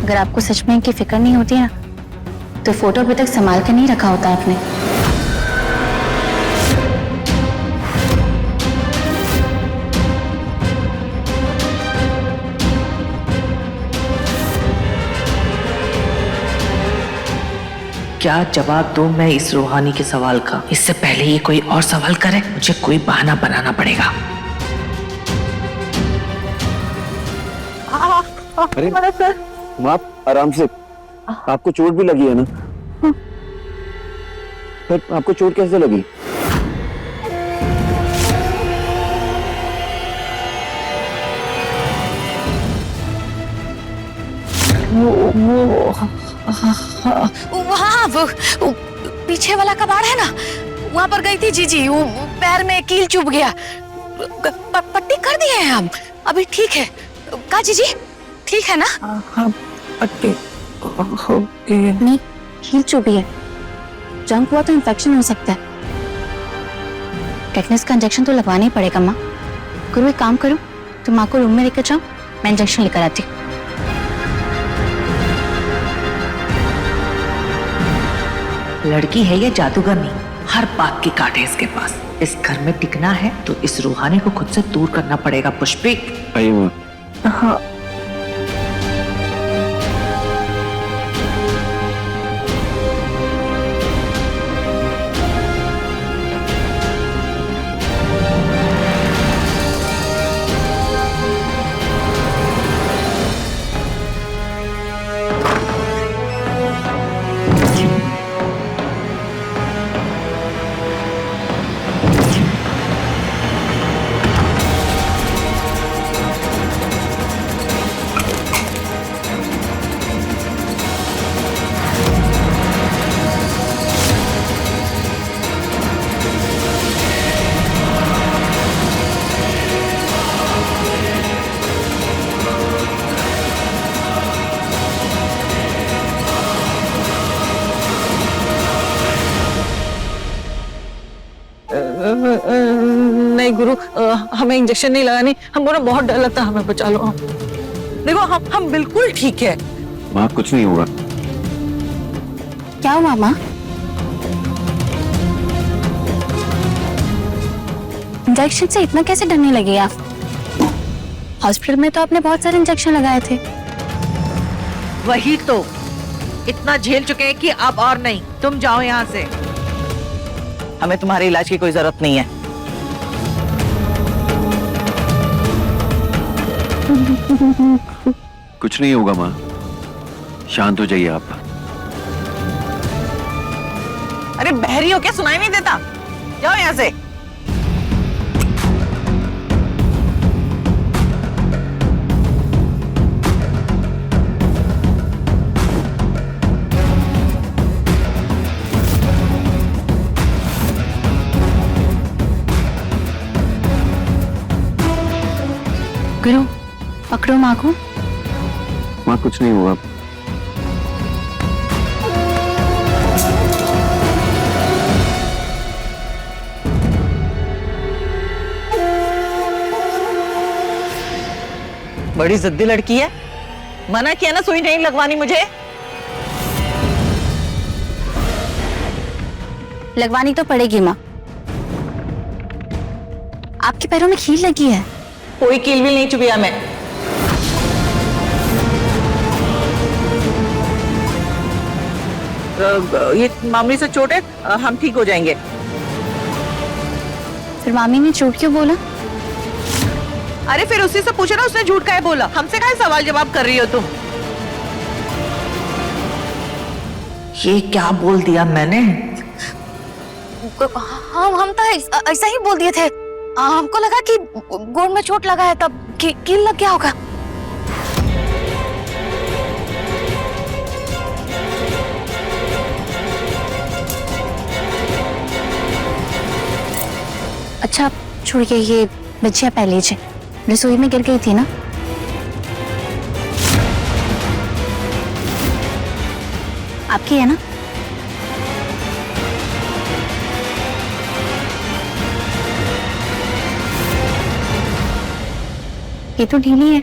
अगर आपको सच में इनकी फिक्र नहीं होती ना, तो फोटो अभी तक संभाल के नहीं रखा होता आपने। क्या जवाब दूं मैं इस रूहानी के सवाल का? इससे पहले ये कोई और सवाल करे, मुझे कोई बहाना बनाना पड़ेगा। अरे सर, आप आराम से, आपको चोट भी लगी है ना? पर आपको चोट कैसे लगी? वहाँ वो पीछे वाला कबाड़ है ना, वहाँ पर गई थी जीजी, वो पैर में कील चुभ गया। पट्टी कर दिए हैं हम, अभी ठीक है। का जीजी ठीक है ना? हाँ, पट्टी हो गई है। नहीं, कील चुभी है, जंग हुआ तो इन्फेक्शन हो सकता है। टेटनस का इंजेक्शन तो लगवाना ही पड़ेगा माँ। गुरु एक काम करो, तुम माँ को रूम में लेकर जाओ, मैं इंजेक्शन लेकर आती हूँ। लड़की है ये जादूगर नहीं, हर बात की काट है इसके पास। इस घर में टिकना है तो इस रूहानी को खुद से दूर करना पड़ेगा। पुष्पी, आइए माँ। हाँ, नहीं गुरु, हमें इंजेक्शन नहीं लगानी, हमको ना बहुत डर लगता है, हमें बचा लो। देखो हम बिल्कुल ठीक है। माँ कुछ नहीं होगा। क्या हुआ माँ? इंजेक्शन से इतना कैसे डरने लगी आप? हॉस्पिटल में तो आपने बहुत सारे इंजेक्शन लगाए थे। वही तो, इतना झेल चुके हैं कि अब और नहीं। तुम जाओ यहाँ से। हमें तुम्हारे इलाज की कोई जरूरत नहीं है। कुछ नहीं होगा माँ, शांत हो जाइए आप। अरे बहरी हो क्या, सुनाई नहीं देता? जाओ यहाँ से। गुरु पकड़ो माँ को। माँ कुछ नहीं हुआ। बड़ी जिद्दी लड़की है, मना किया ना सुई नहीं लगवानी मुझे। लगवानी तो पड़ेगी माँ, आपके पैरों में खील लगी है। कोई कील भी नहीं चुभी हमें। ये मामूली से चोट है, हम ठीक हो जाएंगे। फिर मामी ने झूठ क्यों बोला? अरे फिर उसी से पूछो ना, उसने झूठ काहे बोला? हमसे काहे सवाल जवाब कर रही हो तुम? ये क्या बोल दिया मैंने? हम तो ऐसा ही बोल दिए थे। हमको लगा कि गोड़ में चोट लगा है, तब कील लग गया होगा। अच्छा छोड़िए, ये बच्चियां पह लीजिए, रसोई में गिर गई थी ना। आपकी है ना? ये तो ढीली है।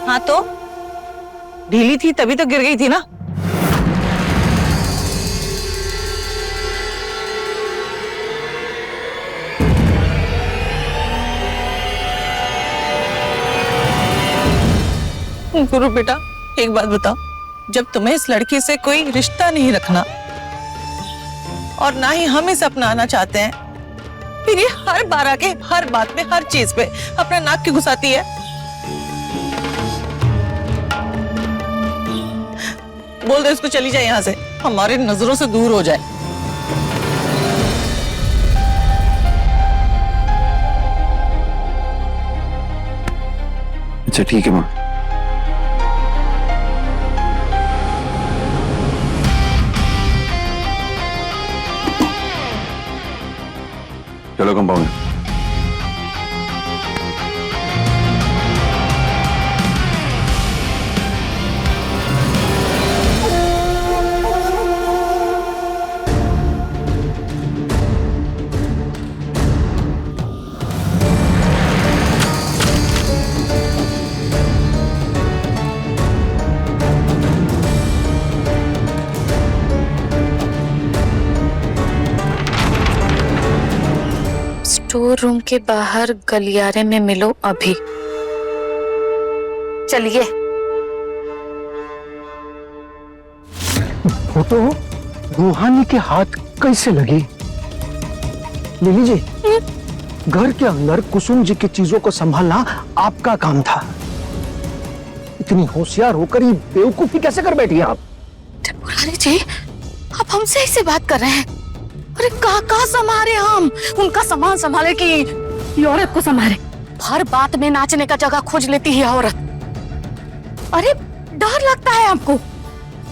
हाँ तो ढीली थी तभी तो गिर गई थी ना। गुरु बेटा एक बात बताओ, जब तुम्हें इस लड़की से कोई रिश्ता नहीं रखना और ना ही हम इसे अपनाना चाहते हैं, फिर ये हर बार आके हर बात में हर चीज पे अपना नाक क्यों घुसाती है? बोल दे उसको चली जाए यहाँ से, हमारी नजरों से दूर हो जाए। अच्छा ठीक है माँ। चलो कंपाउंड। स्टोर रूम के बाहर गलियारे में मिलो अभी। चलिए। फोटो रूहानी के हाथ कैसे लगी? लिली जी, घर के अंदर कुसुम जी की चीजों को संभालना आपका काम था। इतनी होशियार होकर ये बेवकूफी कैसे कर बैठी आप? त्रिपुरारी जी, आप हमसे ऐसे बात कर रहे हैं? अरे कहाँ संभाले हम? उनका सामान संभाले कि ये औरत को संभाले? हर बात में नाचने का जगह खोज लेती है औरत। अरे डर लगता है आपको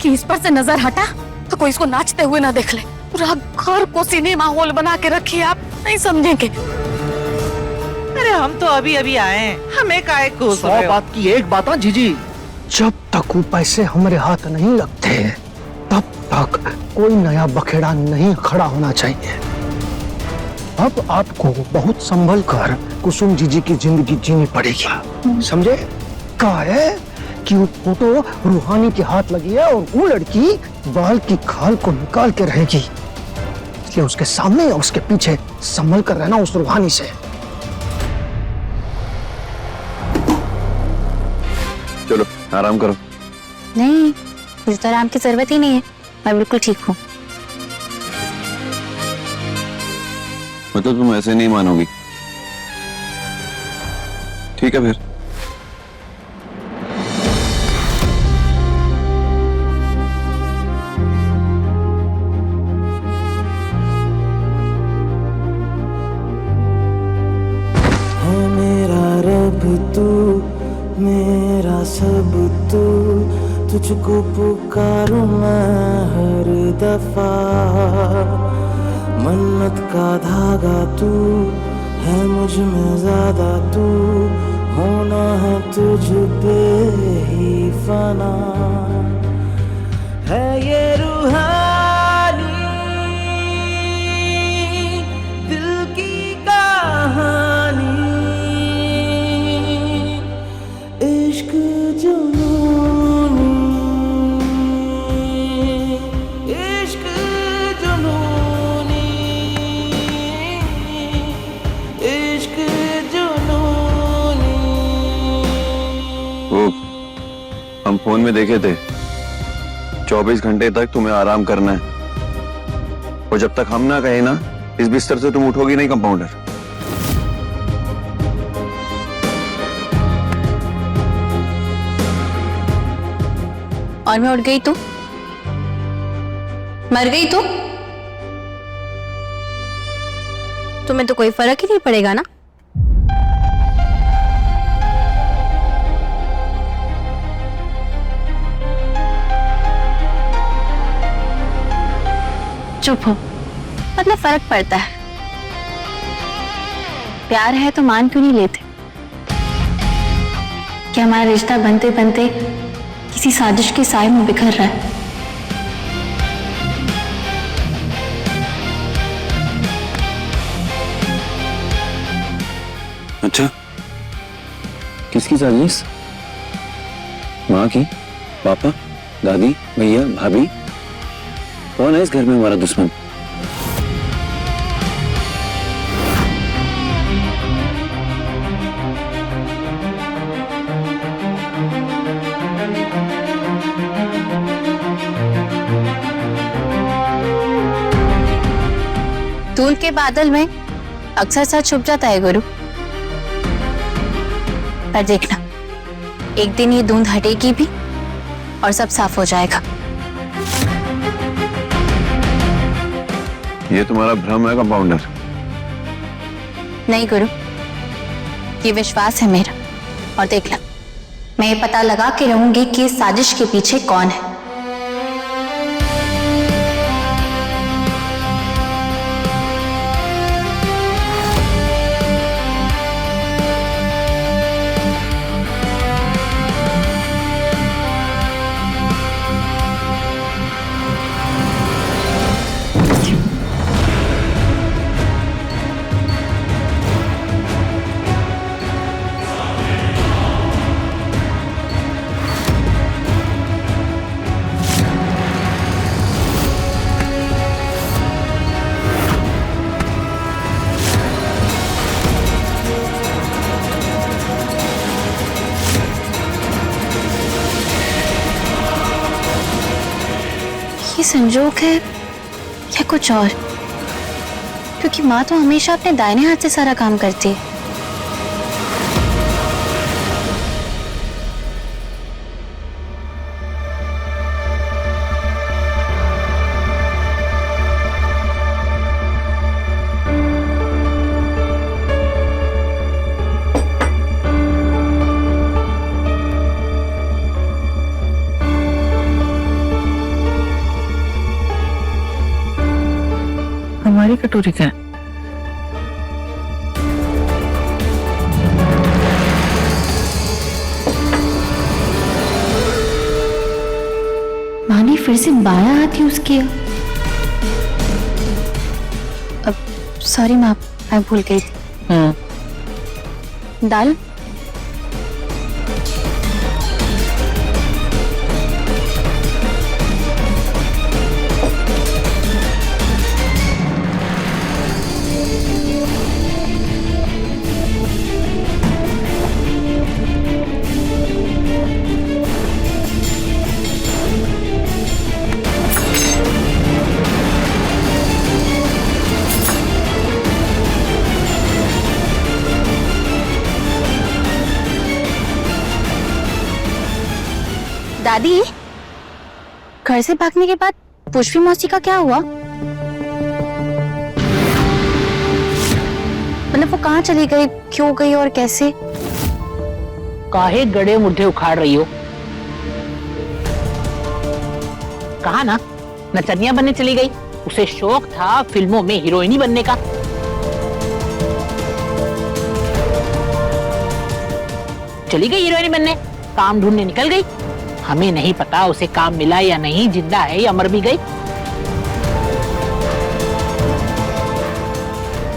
कि इस पर से नजर हटा तो कोई इसको नाचते हुए ना देख ले। पूरा घर को सिनेमा हॉल बना के रखिए, आप नहीं समझेंगे। अरे हम तो अभी अभी आए हैं, हमें काहे को 100 बात की एक बात है जीजी, जब तक वो पैसे हमारे हाथ नहीं लगते तब तक कोई नया बखेड़ा नहीं खड़ा होना चाहिए। अब आपको बहुत संभल कर कुसुम जीजी की जिंदगी जीनी पड़ेगी, समझे? कहा है कि वो फोटो रूहानी के हाथ लगी है और वो लड़की बाल की खाल को निकाल के रहेगी, इसलिए उसके सामने और उसके पीछे संभल कर रहना उस रूहानी से। चलो आराम करो। नहीं, मुझे तो आराम की जरूरत ही नहीं है, मैं बिल्कुल ठीक हूँ। मतलब तुम ऐसे नहीं मानोगी? ठीक है फिर। है मेरा रब तू, मेरा सब तू, तुझको पुकारूं मैं हर दफा। मन्नत का धागा तू है, मुझ में ज्यादा तू, होना है तुझ पे ही फना। है ये रूहानी दिल की कहानी, इश्क जुनूनी, इश्क जुनूनी, इश्क जुनूनी। वो हम फोन में देखे थे, 24 घंटे तक तुम्हें आराम करना है, और जब तक हम ना कहे ना इस बिस्तर से तुम उठोगी नहीं कंपाउंडर। और मैं उठ गई तो मर गई तो तुम्हें तो कोई फर्क ही नहीं पड़ेगा ना। चुप हो, मतलब फर्क पड़ता है। प्यार है तो मान क्यों नहीं लेते कि हमारा रिश्ता बनते बनते किसी साजिश के साए में बिखर रहा है। अच्छा, किसकी साजिश? माँ की? पापा, दादी, भैया, भाभी, कौन है इस घर में हमारा दुश्मन? धूल के बादल में अक्सर सच छुप जाता है गुरु, पर देखना एक दिन ये धुंध हटेगी भी और सब साफ हो जाएगा। ये तुम्हारा भ्रम है कंपाउंडर। नहीं गुरु, ये विश्वास है मेरा। और देखना, मैं ये पता लगा के रहूंगी कि इस साजिश के पीछे कौन है। ये संजोग है या कुछ और? क्योंकि माँ तो हमेशा अपने दाहिने हाथ से सारा काम करती है। हमारी कटोरी का है। माँ ने फिर से बायां हाथ यूज किया। अब सॉरी माँ, मैं भूल गई थी। दाल दादी, घर से भागने के बाद पुष्पी मौसी का क्या हुआ? मतलब वो कहाँ चली गई, क्यों गई और कैसे? काहे गड़े मुड्ढे उखाड़ रही हो? कहा ना नचनिया बनने चली गई। उसे शौक था फिल्मों में हीरोइनी बनने का। चली गई हीरोइनी बनने, काम ढूंढने निकल गई। हमें नहीं पता उसे काम मिला या नहीं, जिंदा है या मर भी गई।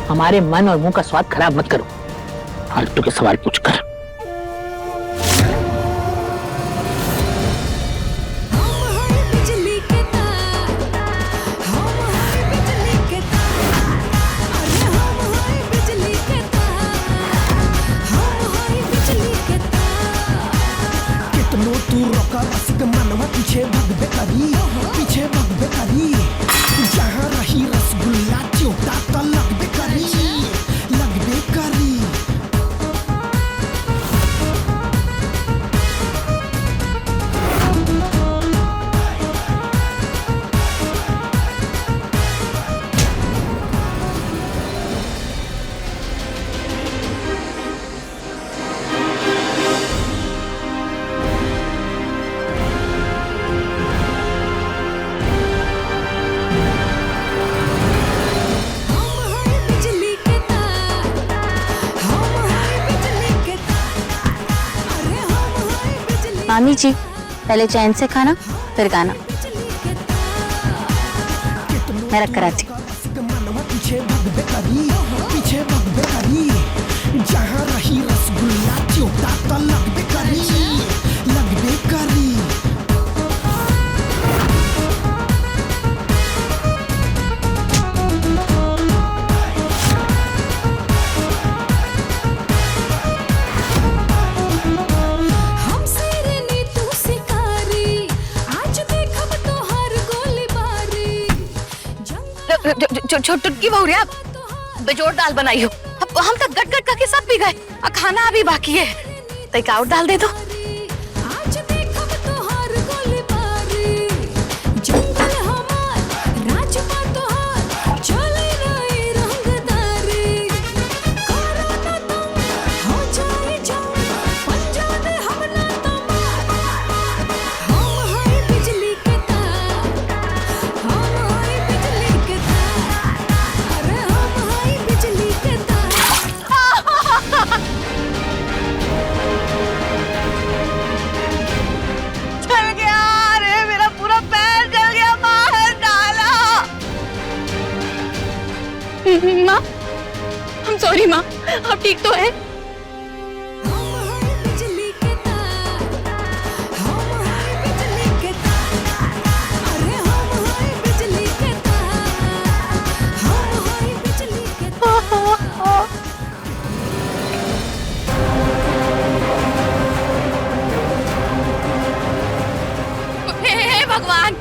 हमारे मन और मुंह का स्वाद खराब मत करो फालतू के सवाल पूछकर। पीछे भगबे करी जहाँ रही रसगुल्ला चोटा तो लगबे करी। मामी जी, पहले चैन से खाना फिर गाना। मैं रख कर आती हूँ। पीछे भगबे करी जहाँ रही रसगुल्ला चोटा तो लगबे करी। चुटकी बहुरिया बेजोड़ दाल बनाई हो। अब हम तक गट गट करके सब पी गए, अब खाना अभी बाकी है, तो एक और दाल दे दो। माँ, हम सॉरी माँ, आप ठीक तो है? हे भगवान,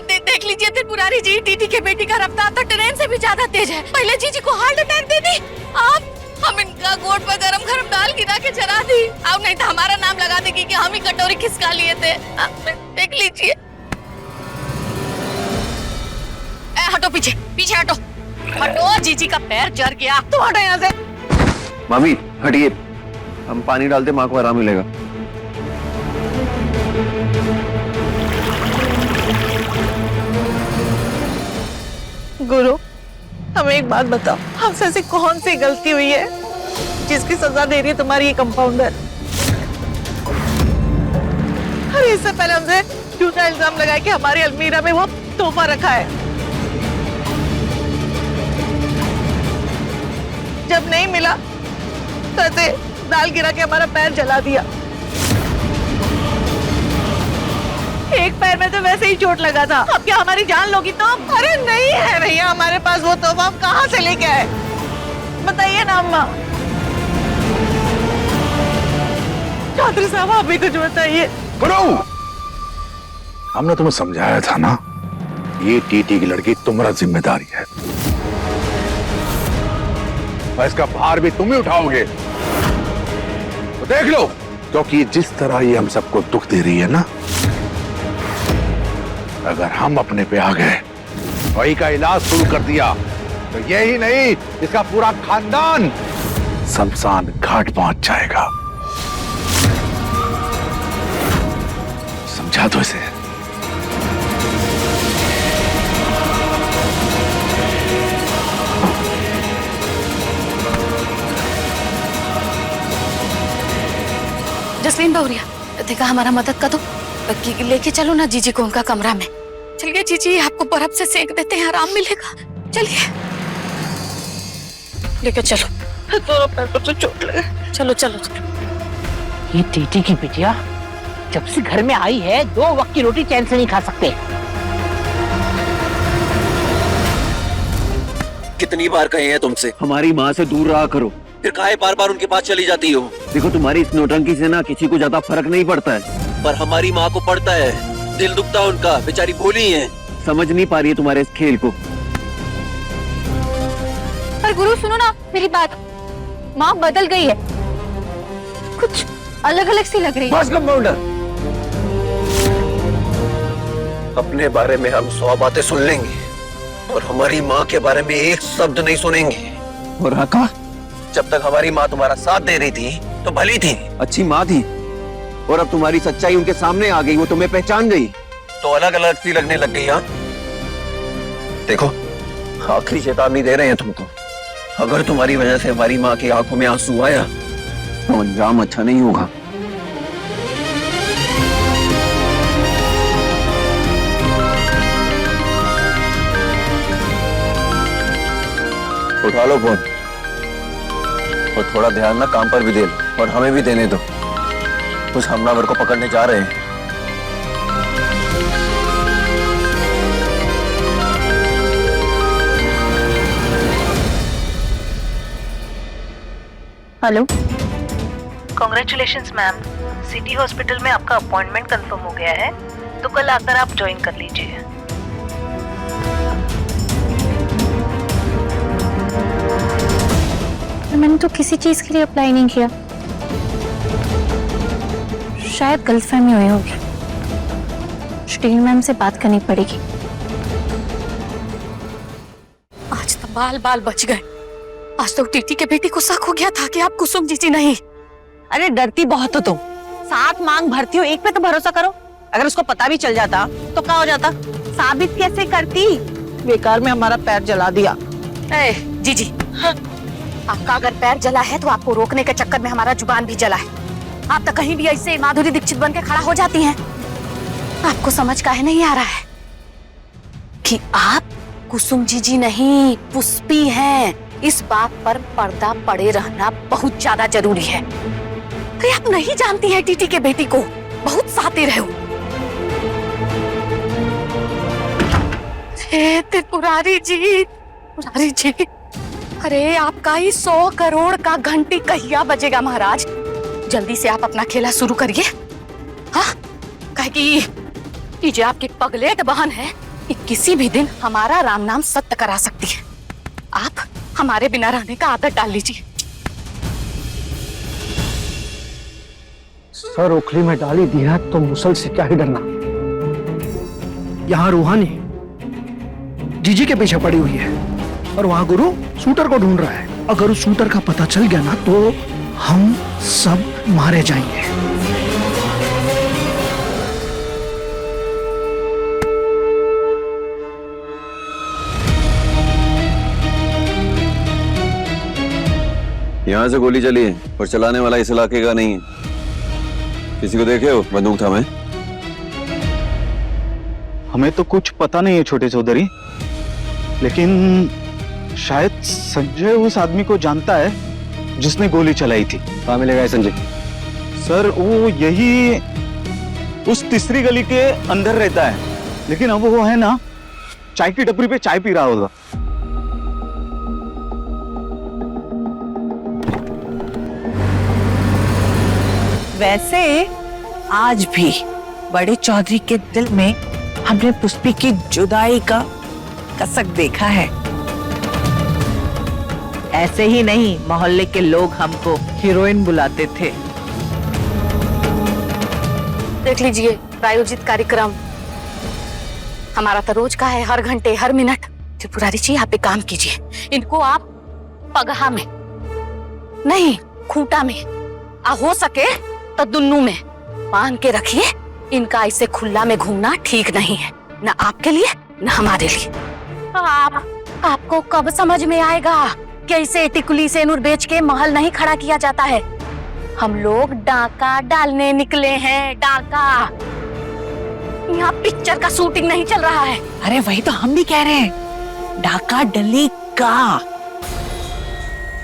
देख लीजिए त्रिपुरारी जी, टीटी के बेटी का रफ्तार तो ट्रेन से भी ज्यादा तेज है। पहले जीजी को हार्ट अटैक दे दी, अब हम इनका गोट पर गरम गरम दाल गिरा के चला दी। अब नहीं तो हमारा नाम लगा देगी कि हम ही कटोरी खिसका लिए थे। देख लीजिए। हटो, पीछे पीछे हटो, हटो, जीजी का पैर जर गया। तो हटो यहाँ से। मामी हटिए, हम पानी डालते माँ को आराम मिलेगा। गुरु, हमें एक बात बताओ, हमसे ऐसी कौन सी गलती हुई है जिसकी सजा दे रही है तुम्हारी ये कंपाउंडर? अरे इससे पहले हमसे झूठा इल्जाम लगाया कि हमारी अलमीरा में वो तोहफा रखा है, जब नहीं मिला तो ऐसे दाल गिरा के हमारा पैर जला दिया। एक पैर में तो वैसे ही चोट लगा था, अब क्या हमारी जान लोगी तो? अरे नहीं है भैया हमारे पास वो तोहफा, हम कहाँ से लेके आए बताइए ना अम्मा। चौधरी साहब आप भी कुछ बताइए। गुरु, हमने तुम्हें समझाया था ना, ये टीटी की लड़की तुम्हारा जिम्मेदारी है, और इसका भार भी तुम ही उठाओगे। तो देख लो, क्योंकि जिस तरह ये हम सबको दुख दे रही है ना, अगर हम अपने पे आ गए, वही का इलाज शुरू कर दिया, तो यही नहीं, इसका पूरा खानदान शमशान घाट पहुंच जाएगा। समझा दो इसे। जसलीन बहुरिया, देखा हमारा मदद कर दो, लेके चलो ना जीजी को उनका कमरा में। चलिए जीजी, आपको बर्फ से सेक देते हैं, आराम मिलेगा। चलिए लेके चलो, दोनों पैरों से चोट लगे। चलो चलो चलो। ये टीटी की बिटिया जब से घर में आई है, 2 वक्त की रोटी चैन से नहीं खा सकते। कितनी बार कहे हैं तुमसे हमारी माँ से दूर रहा करो, फिर काहे बार बार उनके पास चली जाती हो? देखो तुम्हारी इस नौटंकी से ना किसी को ज्यादा फर्क नहीं पड़ता है, पर हमारी माँ को पड़ता है। दिल दुखता है उनका, बेचारी भोली है, समझ नहीं पा रही है तुम्हारे इस खेल को। पर गुरु सुनो ना मेरी बात, माँ बदल गई है, कुछ अलग अलग सी लग रही है। बस कंपाउंडर, अपने बारे में हम 100 बातें सुन लेंगे और हमारी माँ के बारे में एक शब्द नहीं सुनेंगे। और हका, जब तक हमारी माँ तुम्हारा साथ दे रही थी तो भली थी, अच्छी माँ थी, और अब तुम्हारी सच्चाई उनके सामने आ गई, वो तुम्हें पहचान गई तो अलग अलग सी लगने लग गई। हाँ देखो, आखिरी चेतावनी दे रहे हैं तुमको, अगर तुम्हारी वजह से हमारी माँ की आंखों में आंसू आया तो अंजाम अच्छा नहीं होगा। उठा लो फोन और थोड़ा ध्यान ना काम पर भी दे लो, और हमें भी देने दो, कुछ हमलावर को पकड़ने जा रहे हैं। Hello, congratulations ma'am, city hospital में आपका अपॉइंटमेंट कंफर्म हो गया है, तो कल आकर आप ज्वाइन कर लीजिए। मैंने तो किसी चीज के लिए अप्लाई नहीं किया। शायद गलतफहमी हुई होगी। स्टील मैम से बात करनी पड़ेगी। आज तो बाल बाल बच गए। आज तो टीटी के बेटी को शक हो गया था कि आप कुसुम जीजी नहीं। अरे डरती बहुत हो तुम। 7 मांग भरती हो, एक पे तो भरोसा करो। अगर उसको पता भी चल जाता तो क्या हो जाता? साबित कैसे करती? बेकार में हमारा पैर जला दिया। ए, जीजी, आपका अगर पैर जला है तो आपको रोकने के चक्कर में हमारा जुबान भी जला है। आप तो कहीं भी ऐसे माधुरी दीक्षित बन के खड़ा हो जाती हैं। आपको समझ काहे नहीं आ रहा है कि आप कुसुम जीजी नहीं, पुष्पी हैं। इस बात पर पर्दा पड़े रहना बहुत ज्यादा जरूरी है। तो आप नहीं जानती हैं टीटी के बेटी को, बहुत सातिर है वो। त्रिपुरारी जी, पुरारी जी, अरे आपका ही 100 करोड़ का घंटी कहिया बजेगा महाराज? जल्दी से आप अपना खेला शुरू करिए। हाँ, कहे कि ये जो आपकी पगलेट बहन है, ये किसी भी दिन हमारा राम नाम सत्य करा सकती है। आप हमारे बिना रहने का आदत डाल लीजिए। सर ओखली में डाली दी है तो मुसल से क्या ही डरना। यहाँ रूहानी जीजी के पीछे पड़ी हुई है और वहां गुरु शूटर को ढूंढ रहा है। अगर उस शूटर का पता चल गया ना तो हम सब मारे जाएंगे। यहाँ से गोली चली है और चलाने वाला इस इलाके का नहीं है। किसी को देखे हो बंदूक थामे? हमें तो कुछ पता नहीं है छोटे चौधरी, लेकिन शायद संजय उस आदमी को जानता है जिसने गोली चलाई थी। कहाँ मिलेगा है संजय? सर वो यही उस तीसरी गली के अंदर रहता है, लेकिन अब वो है ना चाय की टपरी पे चाय पी रहा होगा। वैसे आज भी बड़े चौधरी के दिल में हमने पुष्पी की जुदाई का कसक देखा है। ऐसे ही नहीं, मोहल्ले के लोग हमको हीरोइन बुलाते थे। देख लीजिए प्रायोजित कार्यक्रम हमारा तो रोज का है, हर घंटे हर मिनट। त्रिपुरारी जी आप एक काम कीजिए, इनको आप पगहा में नहीं खूंटा में, हो सके तो दुन्नू में बांध के रखिए। इनका ऐसे खुला में घूमना ठीक नहीं है, न आपके लिए न हमारे लिए। आपको कब समझ में आएगा कि ऐसे टिकुली से नूर बेच के महल नहीं खड़ा किया जाता है। हम लोग डाका डालने निकले हैं, डाका। यहाँ पिक्चर का शूटिंग नहीं चल रहा है। अरे वही तो हम भी कह रहे हैं, डाका डलेगा,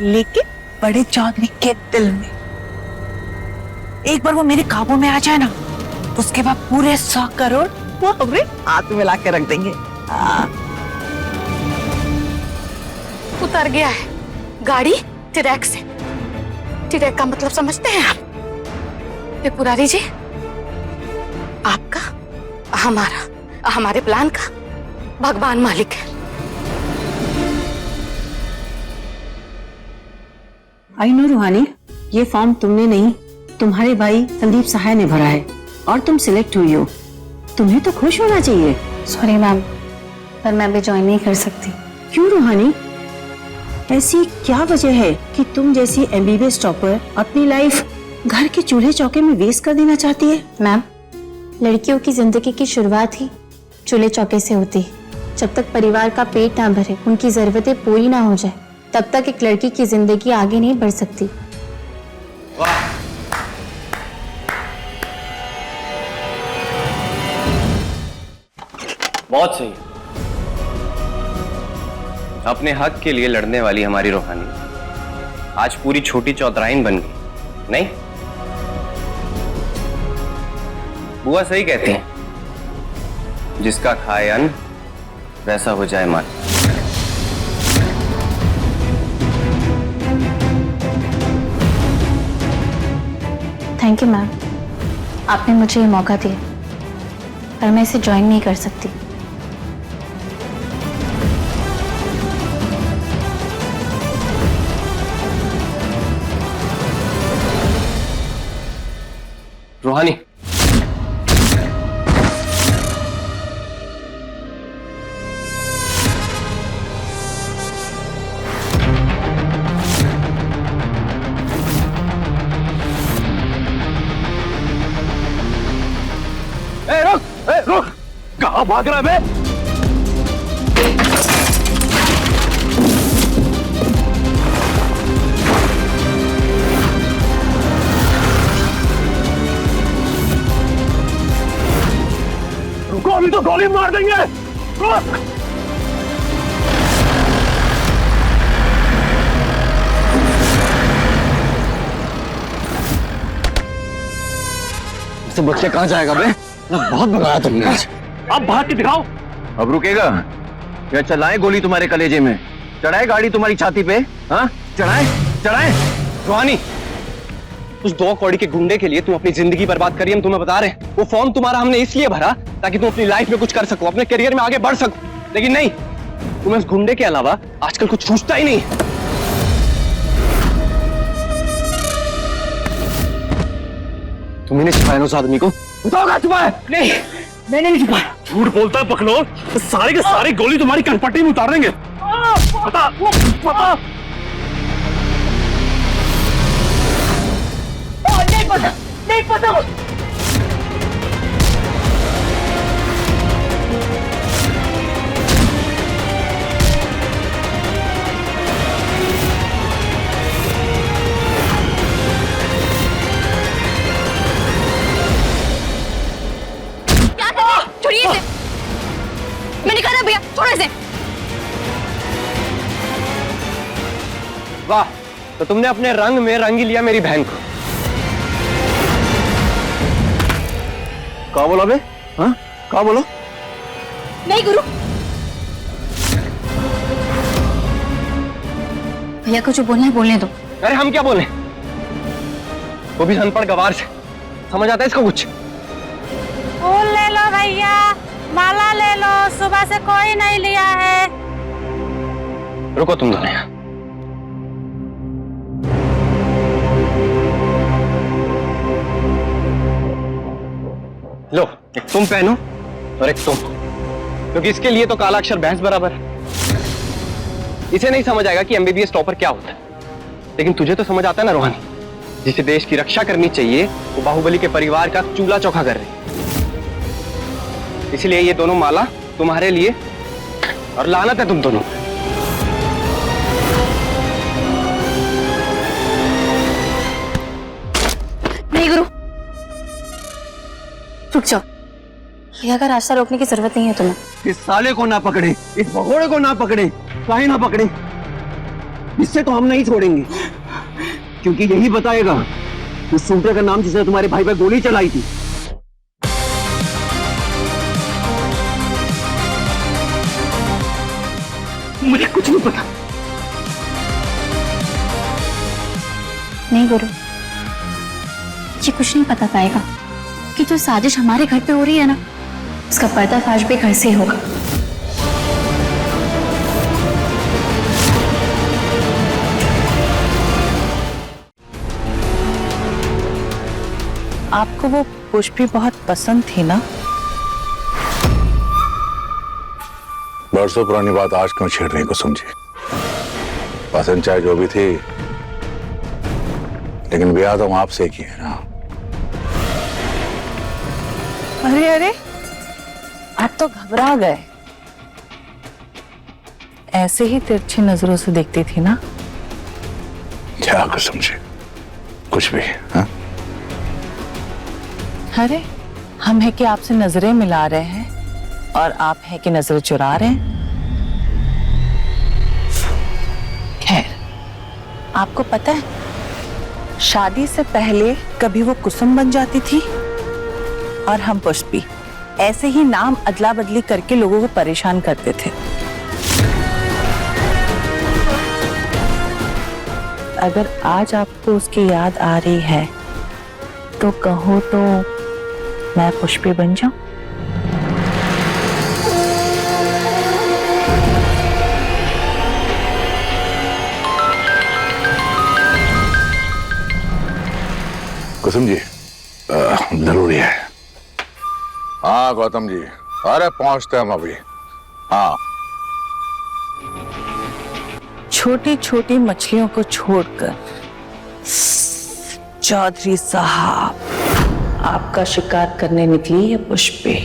लेकिन बड़े चौधरी के दिल में। एक बार वो मेरे काबू में आ जाए ना, उसके बाद पूरे 100 करोड़ वो हमें हाथ में ला के रख देंगे। उतर गया है गाड़ी ट्रैक से। ट्रैक का मतलब समझते हैं आप? त्रिपुरारी जी, आपका हमारा हमारे प्लान का भगवान मालिक है। आई नो रूहानी, ये फॉर्म तुमने नहीं, तुम्हारे भाई संदीप सहाय ने भरा है और तुम सिलेक्ट हुई हो। तुम्हें तो खुश होना चाहिए। सॉरी मैम, पर मैं अभी ज्वाइन नहीं कर सकती। क्यों रूहानी? ऐसी क्या वजह है कि तुम जैसी एमबीबीएस टॉपर अपनी लाइफ घर के चूल्हे चौके में वेस्ट कर देना चाहती है? मैम, लड़कियों की जिंदगी की शुरुआत ही चूल्हे चौके से होती है। जब तक परिवार का पेट ना भरे, उनकी जरूरतें पूरी ना हो जाए, तब तक एक लड़की की जिंदगी आगे नहीं बढ़ सकती। बहुत सही। अपने हक के लिए लड़ने वाली हमारी रूहानी आज पूरी छोटी चौधराइन बन गई। नहीं, बुआ सही कहती हैं, जिसका खाए अन्न वैसा हो जाए मन। थैंक यू मैम, आपने मुझे ये मौका दिया, पर मैं इसे ज्वाइन नहीं कर सकती। रूहानी, रुक, कहाँ भाग रहा है बे? रुको, अभी तो गोली मार देंगे। रुक। इसे बच्चे कहाँ जाएगा बे? बहुत भगाया तुमने आज। अब भाग के दिखाओ। अब रुकेगा या चलाए गोली तुम्हारे कलेजे में? चढ़ाए गाड़ी तुम्हारी छाती पे? हाँ, चढ़ाए चढ़ाए। रूहानी, उस 2 कौड़ी के गुंडे के लिए तुम अपनी जिंदगी बर्बाद करी, हम तुम्हें बता रहे हैं। वो फॉर्म तुम्हारा हमने इसलिए भरा ताकि तुम अपनी लाइफ में कुछ कर सको, अपने करियर में आगे बढ़ सको, लेकिन नहीं, तुम्हें उस गुंडे के अलावा आजकल कुछ सोचता ही नहीं। तुमने छुपाया ना उस आदमी को? बताओ छुपाया? नहीं, मैंने नहीं छुपाया। झूठ बोलता है पकड़ो, तो सारी के सारी गोली तुम्हारी कनपट्टी में उतार देंगे। पता, पता। नहीं पता, नहीं पता। छोड़िए इसे, मैंने कहा ना भैया, छोड़ो इसे। वाह, तो तुमने अपने रंग में रंग ही लिया मेरी बहन को। कहाँ बोला बे? हाँ, कहाँ बोला? नहीं गुरु, भैया को जो बोलना है बोलने दो। अरे हम क्या बोले, वो भी अनपढ़ गवार से समझ आता है इसको कुछ? फूल ले लो भैया, माला ले लो, सुबह से कोई नहीं लिया है। रुको तुम दोनों यहाँ। लो, एक तुम पहनो और एक तुम, क्योंकि इसके लिए तो काला अक्षर भैंस बराबर है। इसे नहीं समझ आएगा कि एमबीबीएस टॉपर क्या होता है, लेकिन तुझे तो समझ आता है ना रूहानी। जिसे देश की रक्षा करनी चाहिए वो बाहुबली के परिवार का चूल्हा चौका कर रही है। इसलिए ये दोनों माला तुम्हारे लिए, और लानत है तुम दोनों। नहीं गुरु, रुक जाओ। भैया का रास्ता रोकने की जरूरत नहीं है तुम्हें। इस साले को ना पकड़े, इस भगोड़े को ना पकड़े, काहे ना पकड़े, इससे तो हम नहीं छोड़ेंगे, क्योंकि यही बताएगा उस सूटर का नाम जिसने तुम्हारे भाई पे गोली चलाई थी। मुझे कुछ नहीं पता। नहीं गुरु, ये कुछ नहीं पता पाएगा कि जो साजिश हमारे घर पे हो रही है ना, उसका पर्दाफाश भी घर से ही होगा। आपको वो पुष्पी बहुत पसंद थी ना? बरसों पुरानी बात आज क्यों छेड़ रही कुसुम जी? पसंद चाहे जो भी थी, लेकिन ब्याह तो आपसे किया है ना। अरे अरे, आप तो घबरा गए। ऐसे ही तिरछी नजरों से देखती थी ना? क्या कुसुम जी, कुछ भी? हाँ? अरे, हम है कि आपसे नजरें मिला रहे हैं और आप है कि नजर चुरा रहे हैं। खैर, आपको पता है, शादी से पहले कभी वो कुसुम बन जाती थी और हम पुष्पी। ऐसे ही नाम अदला बदली करके लोगों को परेशान करते थे। अगर आज आपको उसकी याद आ रही है तो कहो तो मैं पुष्पी बन जाऊं? कुसुम जी, जरूरी है। हाँ गौतम जी, अरे पहुंचते हम अभी। हाँ छोटी छोटी मछलियों को छोड़कर चौधरी साहब आपका शिकार करने निकली है पुष्पे।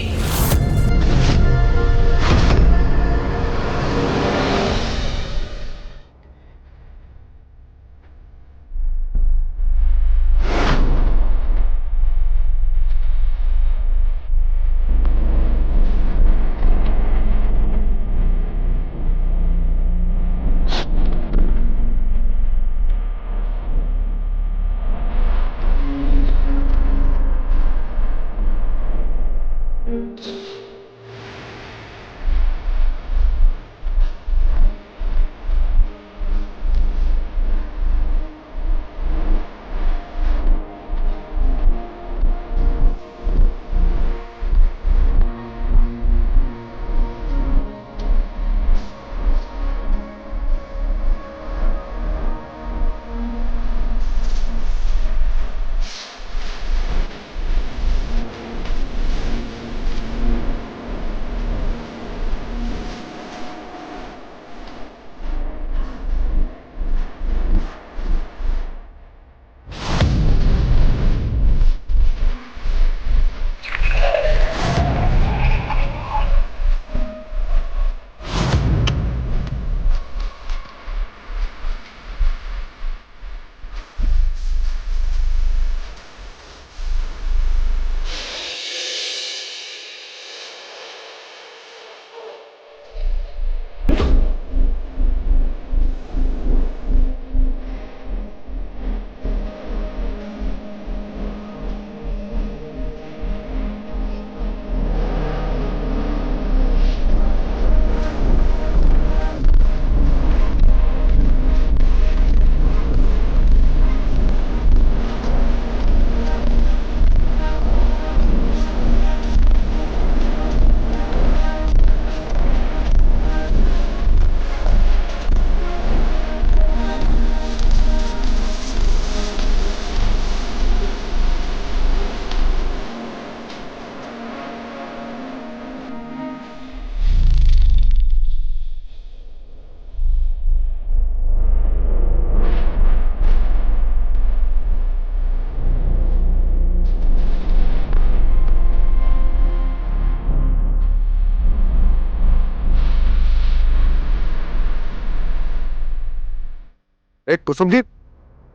एक कुसुम जी,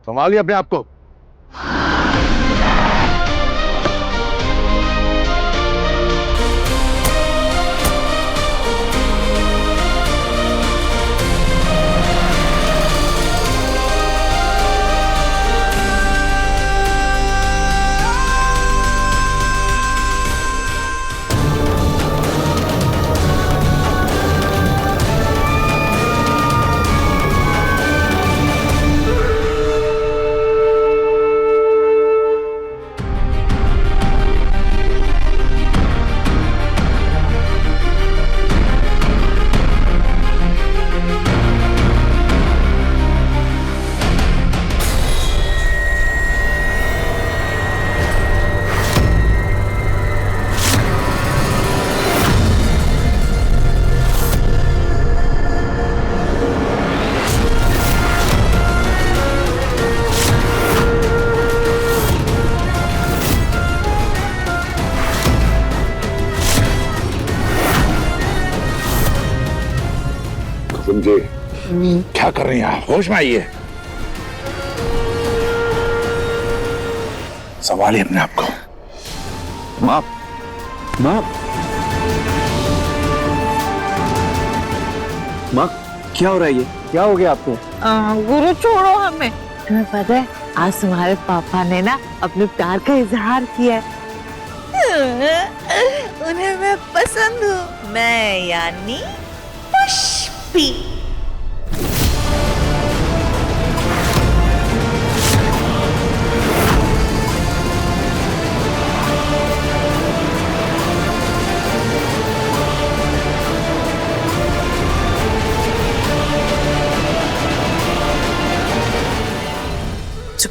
संभालिए अपने आप को। जी क्या कर रही हैं? होश में आइए, संभालिए अपने आप को। माँ, माँ, माँ, क्या हो रहा है ये? क्या हो गया आपको? गुरु छोड़ो हमें। तुम्हें पता है आज तुम्हारे पापा ने ना अपने प्यार का इजहार किया है। उन्हें मैं पसंद हूँ, मैं यानी पुष्पी।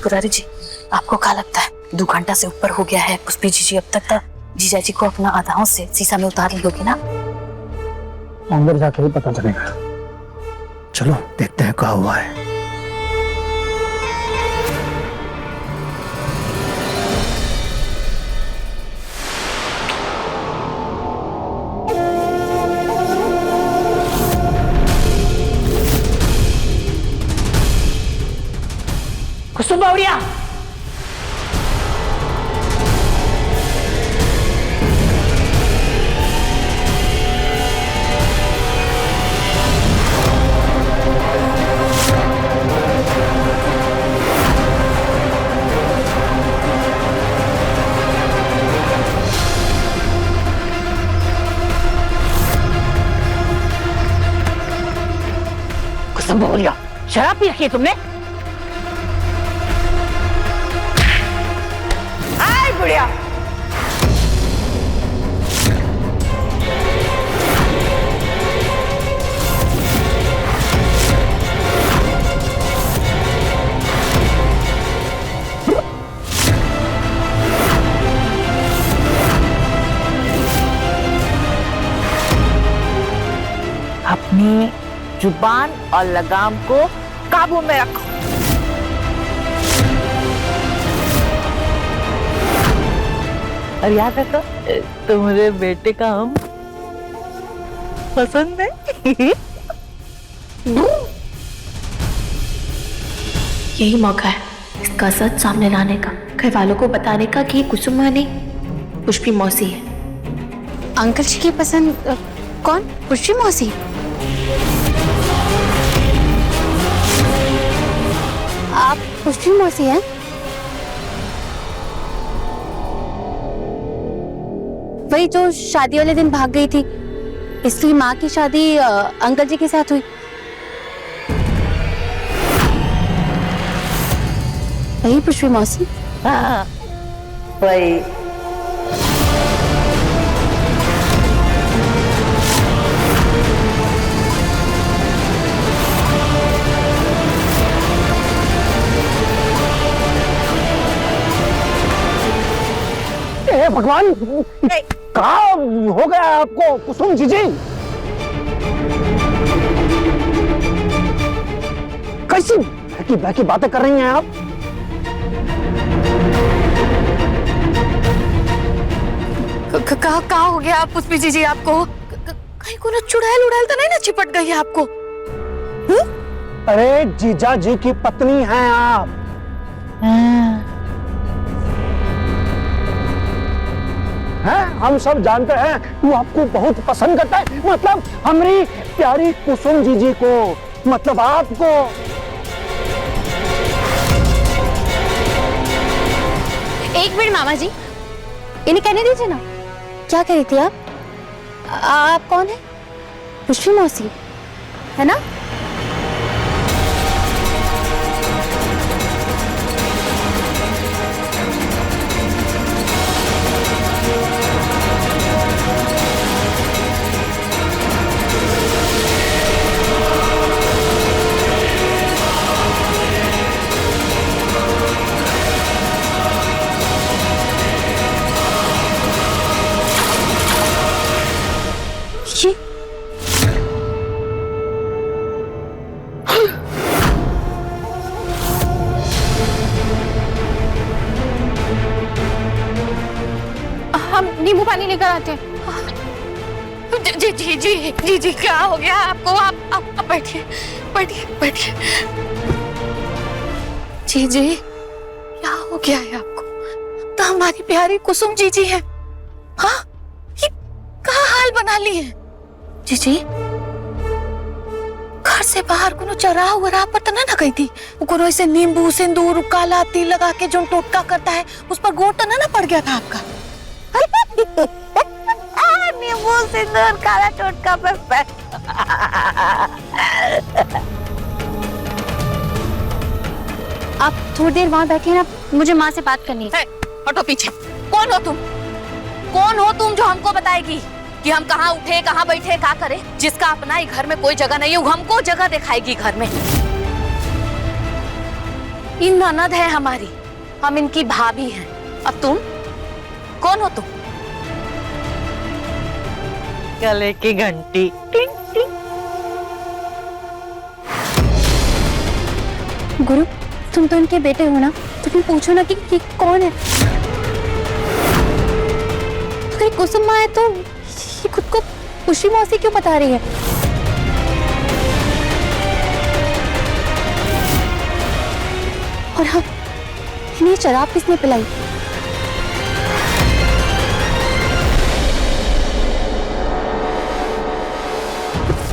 त्रिपुरारी जी, आपको क्या लगता है 2 घंटा से ऊपर हो गया है पुष्पी जीजी, अब तक जीजा जी को अपना आधाओं से शीशा में उतार ली होगी ना। अंदर जाके ही पता चलेगा। चलो देखते हैं क्या हुआ है। कुसुम बावड़िया, कुसुम बावड़िया, शराब पी रखी है तुमने? बुढ़िया, अपनी जुबान और लगाम को काबू में रखो। और याद रखो, तुम्हारे बेटे का हम पसंद है। यही मौका है इसका सच सामने लाने का, घर वालों को बताने का कि कुसुम नहीं पुष्पी मौसी है। अंकल जी की पसंद कौन? पुष्पी मौसी? आप पुष्पी मौसी हैं? वही जो शादी वाले दिन भाग गई थी, इसलिए माँ की शादी अंकल जी के साथ हुई। वही पुष्पी मौसी? हाँ, वही। भगवान, कहाँ हो गया आपको कुसुम जीजी? कैसी बहकी बातें कर रही हैं आप? कहाँ हो गया पुष्पी जीजी आपको? कहीं को ना चुड़ैल उड़ैल तो नहीं ना चिपट गई है आपको? अरे जीजा जी की पत्नी हैं आप। हैं? हम सब जानते हैं वो आपको बहुत पसंद करता है, मतलब हमारी प्यारी कुसुम जीजी को, मतलब आपको। एक मिनट मामा जी, इन्हें कहने दीजिए ना। क्या कह रही थी आप? आप कौन है? पुष्पी मौसी है ना? हम नींबू पानी लेकर आते हैं। जी जी जी जी जी, क्या हो गया आपको? आप बैठिए बैठिए बैठिए। जी जी, क्या हो गया है आपको? तो हमारी प्यारी कुसुम जी जी है। हाँ, ये कहाँ हाल बना ली है? जी जी, घर से बाहर कोनो चराह वराह पर तो ना गई थी? कोनो ऐसे नींबू सिंदूर काला तिल लगा के जो टोटका करता है उस पर गोट तो ना पड़ गया था आपका? नींबू सिंदूर काला टोटका पे आप थोड़ी देर वहां बैठे ना, मुझे माँ से बात करनी है। हटो पीछे। कौन हो तुम? कौन हो तुम जो हमको बताएगी कि हम कहाँ उठे, कहाँ बैठे, क्या करे? जिसका अपना ही घर में कोई जगह नहीं है, वो हमको जगह दिखाएगी घर में। ये ननद है हमारी, हम इनकी भाभी हैं। अब तुम कौन हो तुम? गले की घंटी टिंग टिंग। गुरु, तुम तो इनके बेटे हो ना, तो तुम पूछो ना कि कौन है। अगर कुसुम माँ है तो ये खुद को खुशी मौसी क्यों बता रही है? और हाँ, इन्हें शराब किसने पिलाई?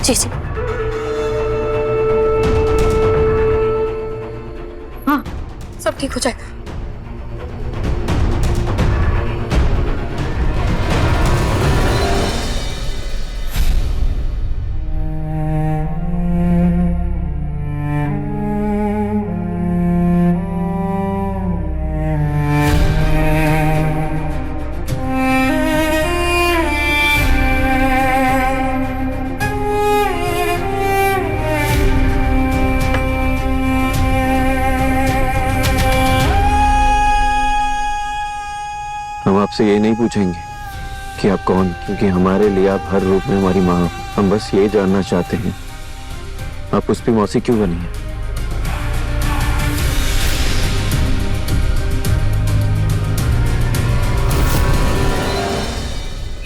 जी जी, हाँ, सब ठीक हो जाएगा। हम आपसे ये नहीं पूछेंगे कि आप कौन, क्योंकि हमारे लिए आप हर रूप में हमारी माँ हो। हम बस ये जानना चाहते हैं आप पुष्पी मौसी क्यों बनी है।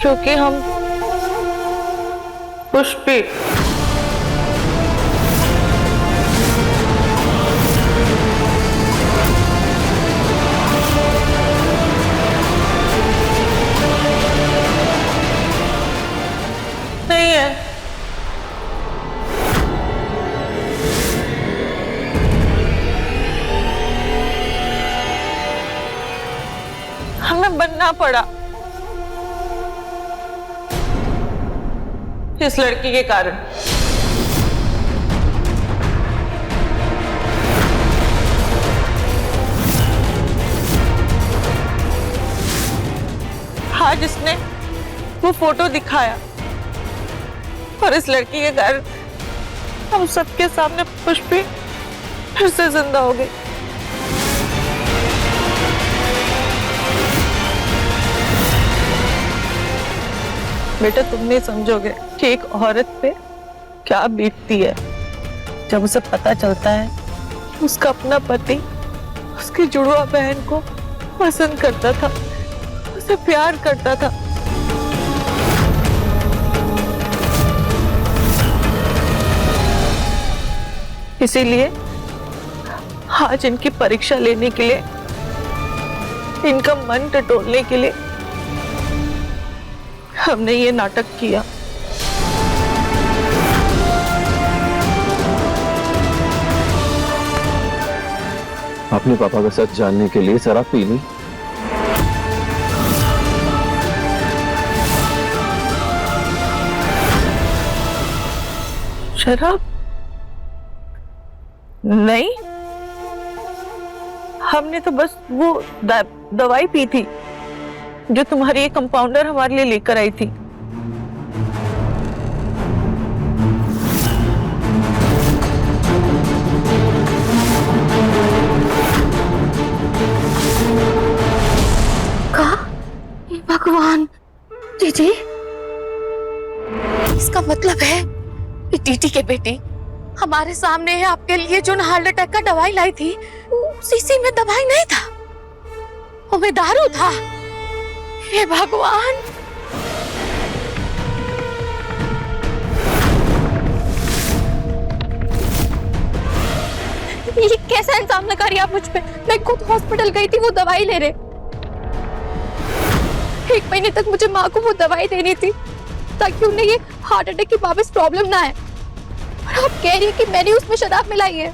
क्योंकि हम पुष्पी नहीं है। हमें बनना पड़ा इस लड़की के कारण। आज इसने वो फोटो दिखाया और इस लड़की के कारण हम सबके सामने पुष्पी फिर से जिंदा हो गई। बेटा, तुम नहीं समझोगे कि एक औरत पे क्या बीतती है जब उसे पता चलता है कि उसका अपना पति उसकी जुड़वा बहन को पसंद करता था, उसे प्यार करता था। इसीलिए आज इनकी परीक्षा लेने के लिए, इनका मन टटोलने के लिए हमने ये नाटक किया। आपने पापा का सच जानने के लिए शराब पी ली। शराब नहीं, हमने तो बस वो दवाई पी थी जो तुम्हारी एक कंपाउंडर हमारे लिए लेकर आई थी। कहा? भगवान, दीदी, इसका मतलब है कि टीटी के बेटी हमारे सामने है आपके लिए जो हार्ट अटैक का दवाई लाई थी, उसी में दवाई नहीं था, वो में दारू था। हे भगवान, ये कैसा इल्जाम लगा रही आप मुझ पे? मैं खुद हॉस्पिटल गई थी वो दवाई ले रहे। 1 महीने तक मुझे माँ को वो दवाई देनी थी ताकि उन्हें ये हार्ट अटैक की वापस प्रॉब्लम ना आए, और आप कह रही है कि मैंने उसमें शराब मिलाई है।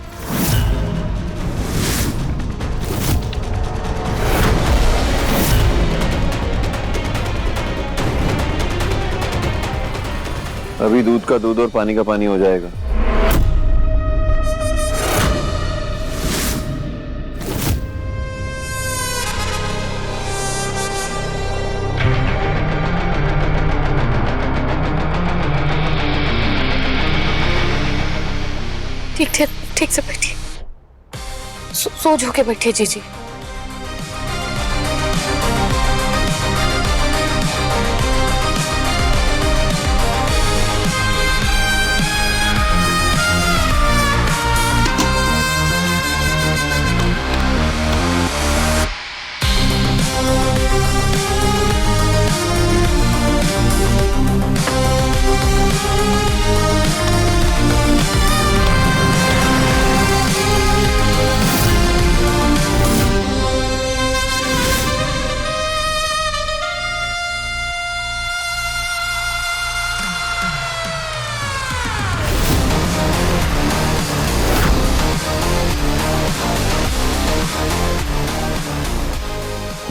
अभी दूध का दूध और पानी का पानी हो जाएगा। ठीक से बैठिए, सोच होके बैठिए जी जी।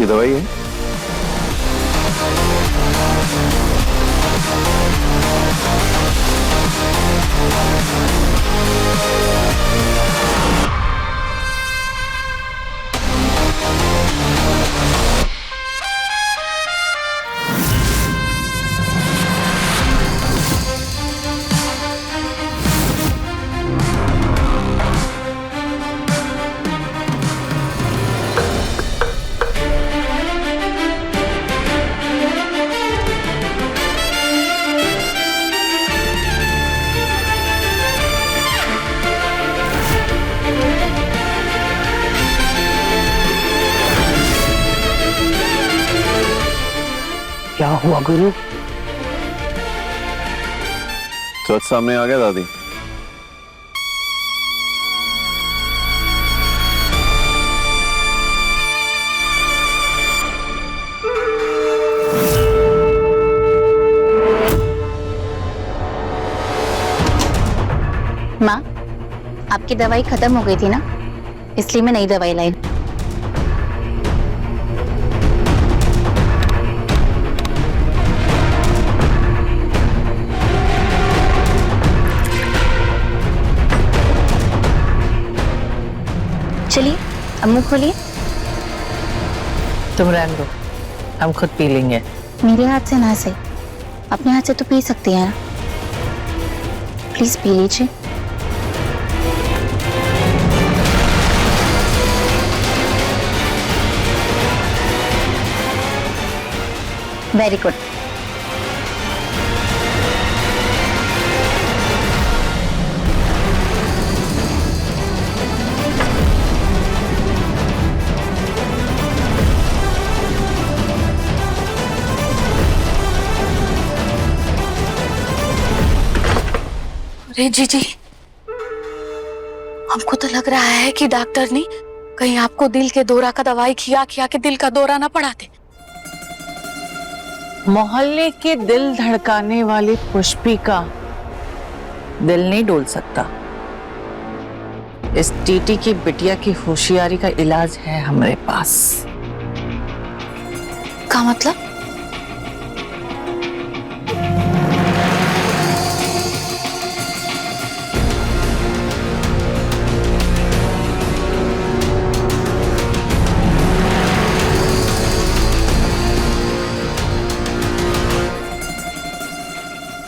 ये दवाई है। क्या हुआ गुरु? सच सामने आ गया दादी। माँ, आपकी दवाई खत्म हो गई थी ना, इसलिए मैं नई दवाई लाई। चलिए अब मुंह खोलिए। तुम रहने दो, हम खुद पी लेंगे। मेरे हाथ से ना सही, अपने हाथ से तो पी सकती हैं ना, प्लीज पी लीजिए। Very good. अरे जीजी, हमको तो लग रहा है कि डॉक्टर ने कहीं आपको दिल के दौरा का दवाई खिया खिया के दिल का दौरा ना पड़ा दे। मोहल्ले के दिल धड़काने वाली पुष्पी का दिल नहीं डोल सकता। इस टीटी की बिटिया की होशियारी का इलाज है हमारे पास। का मतलब?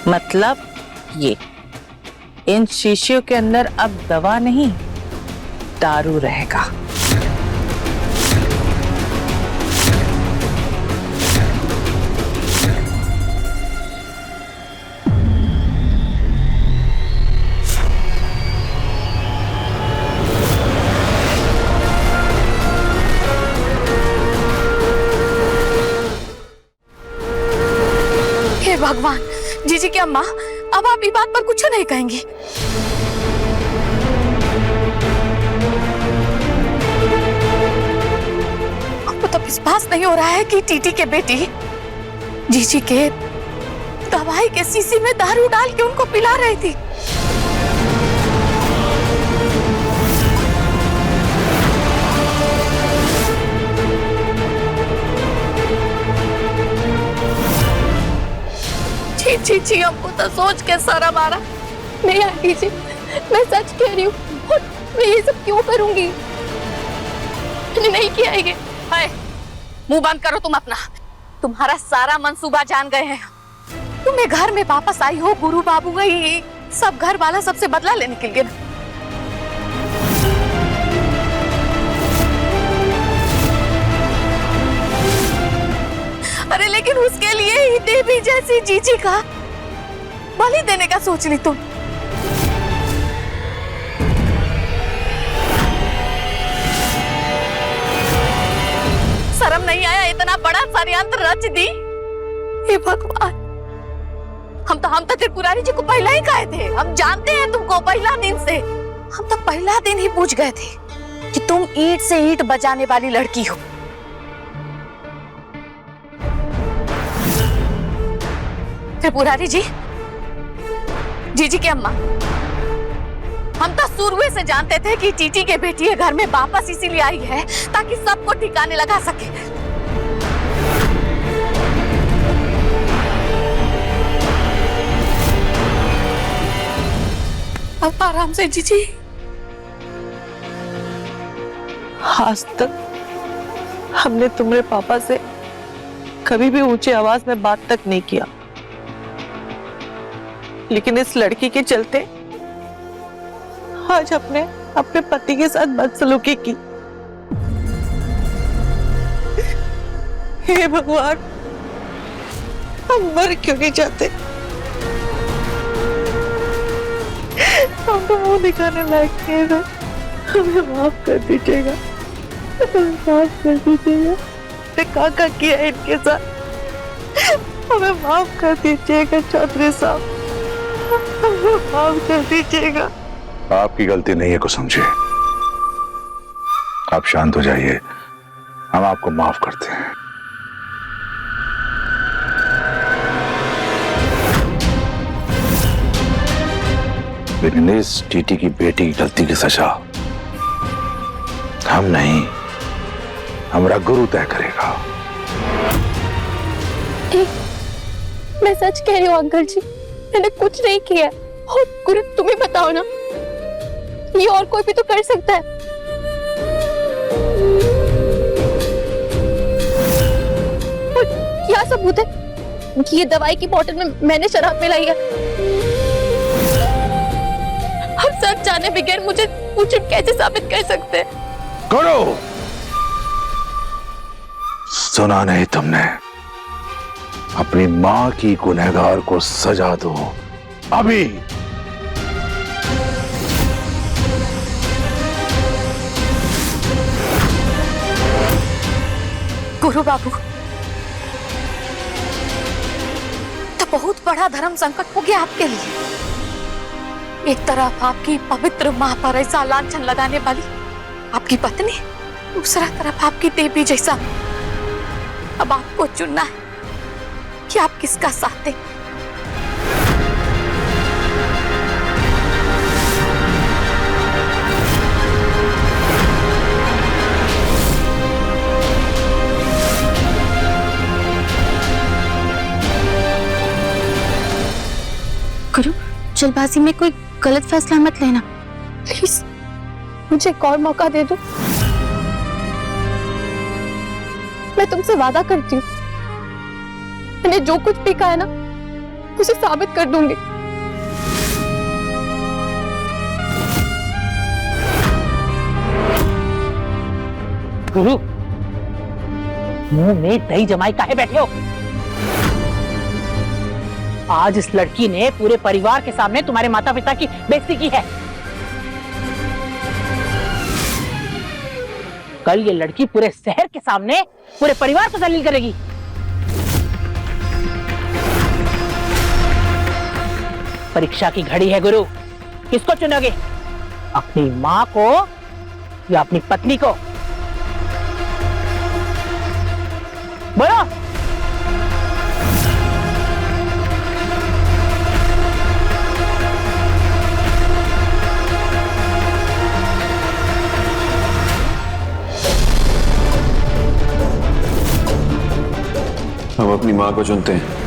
मतलब ये, इन शीशियों के अंदर अब दवा नहीं, दारू रहेगा। हे भगवान, जीजी की अम्मा, अब आप ये बात पर कुछ नहीं कहेंगी। आपको तो विश्वास नहीं हो रहा है कि टीटी के बेटी जीजी के दवाई के शीशी में दारू डाल के उनको पिला रही थी। जी जी, हमको तो सोच के सारा मारा। नहीं आंटी जी, मैं सच कह रही हूँ, और मैं ये सब क्यों करूंगी? मैंने नहीं किया है। हाय, मुंह बंद करो तुम अपना। तुम्हारा सारा मंसूबा जान गए हैं। तुम्हें घर में वापस आई हो, गुरु बाबू गई, सब घर वाला सबसे बदला लेने के लिए। अरे लेकिन उसके लिए ही देवी जैसी जीजी का बलि देने का सोच ली तुम। शर्म नहीं आया? इतना बड़ा षड्यंत्र रच दी। हे भगवान, हम तो त्रिपुरारी जी को पहला ही कहे थे। हम जानते हैं तुमको पहला दिन से। हम तो पहला दिन ही पूछ गए थे कि तुम ईंट से ईंट बजाने वाली लड़की हो। त्रिपुरारी जी, जीजी की अम्मा, हम तो शुरू से जानते थे कि टीटी के बेटी घर में वापस इसीलिए आई है ताकि सबको ठिकाने लगा सके। अब आराम से जीजी। आज तक हमने तुम्हारे पापा से कभी भी ऊंची आवाज में बात तक नहीं किया, लेकिन इस लड़की के चलते आज अपने पति के साथ बदसलूकी की। हे भगवान, हम मर क्यों नहीं जाते? हम तो मुंह दिखाने लायक नहीं है। हमें माफ कर दीजिएगा, हमें माफ कर दीजिएगा। क्या किया इनके साथ, हमें माफ कर दीजिएगा चौधरी साहब, हमें माफ कर दीजिएगा। आपकी गलती नहीं है को समझे। आप शांत हो जाइए, हम आपको माफ करते हैं। लेकिन इस टीटी की बेटी की गलती की सजा हम नहीं, हमारा गुरु तय करेगा। मैं सच कह रही हूँ अंकल जी, मैंने कुछ नहीं किया। और गुरु तुम्हें बताओ ना, ये और कोई भी तो कर सकता है। और क्या सबूत है कि ये दवाई की बोतल में मैंने शराब मिलाई है? हम सब जाने बगैर मुझे कैसे साबित कर सकते हैं? करो। सुना नहीं तुमने? अपनी मां की गुनहगार को सजा दो अभी। गुरु बाबू, तो बहुत बड़ा धर्म संकट हो गया आपके लिए। एक तरफ आपकी पवित्र मां पर ऐसा लांछन लगाने वाली आपकी पत्नी, दूसरा तरफ आपकी देवी जैसा। अब आपको चुनना है कि आप किसका साथ दें। गुरु, जल्दबाजी में कोई गलत फैसला मत लेना प्लीज, मुझे एक और मौका दे दो। मैं तुमसे वादा करती हूँ, मैंने जो कुछ भी कहा है ना, उसे साबित कर दूंगी। गुरु, मुंह में दही जमाए काहे बैठे हो? आज इस लड़की ने पूरे परिवार के सामने तुम्हारे माता पिता की बेइज्जती की है। कल ये लड़की पूरे शहर के सामने पूरे परिवार को जलील करेगी। परीक्षा की घड़ी है गुरु, किसको चुनोगे? अपनी मां को या अपनी पत्नी को? बोलो। हम अपनी मां को चुनते हैं।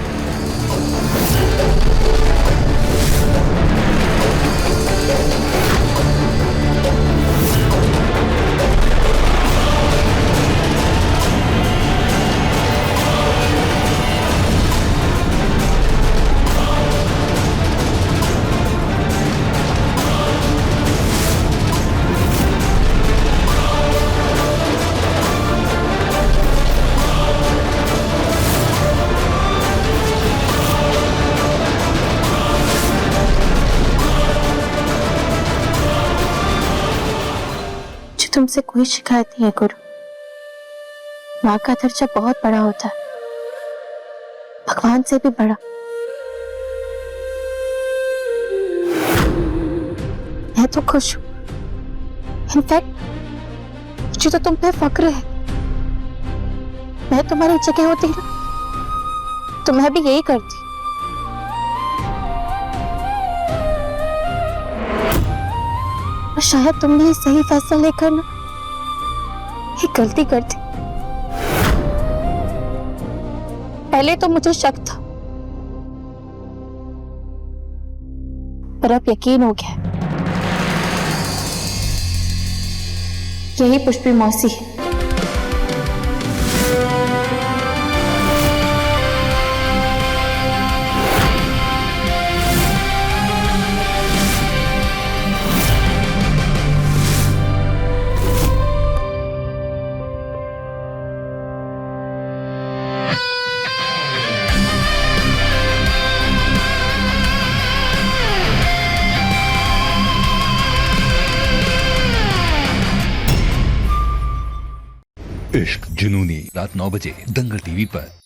तुमसे कोई शिकायत नहीं है गुरु। माँ का दर्जा बहुत बड़ा होता है, भगवान से भी बड़ा। मैं तो खुश हूं। इनफैक्ट मुझे तो तुम पे फक्र है। मैं तुम्हारी जगह होती ना, तो मैं भी यही करती। और शायद तुमने सही फैसला लेकर ना एक गलती कर दी। पहले तो मुझे शक था, पर अब यकीन हो गया। यही पुष्पी मौसी है। इश्क जुनूनी रात 9 बजे दंगल टीवी पर।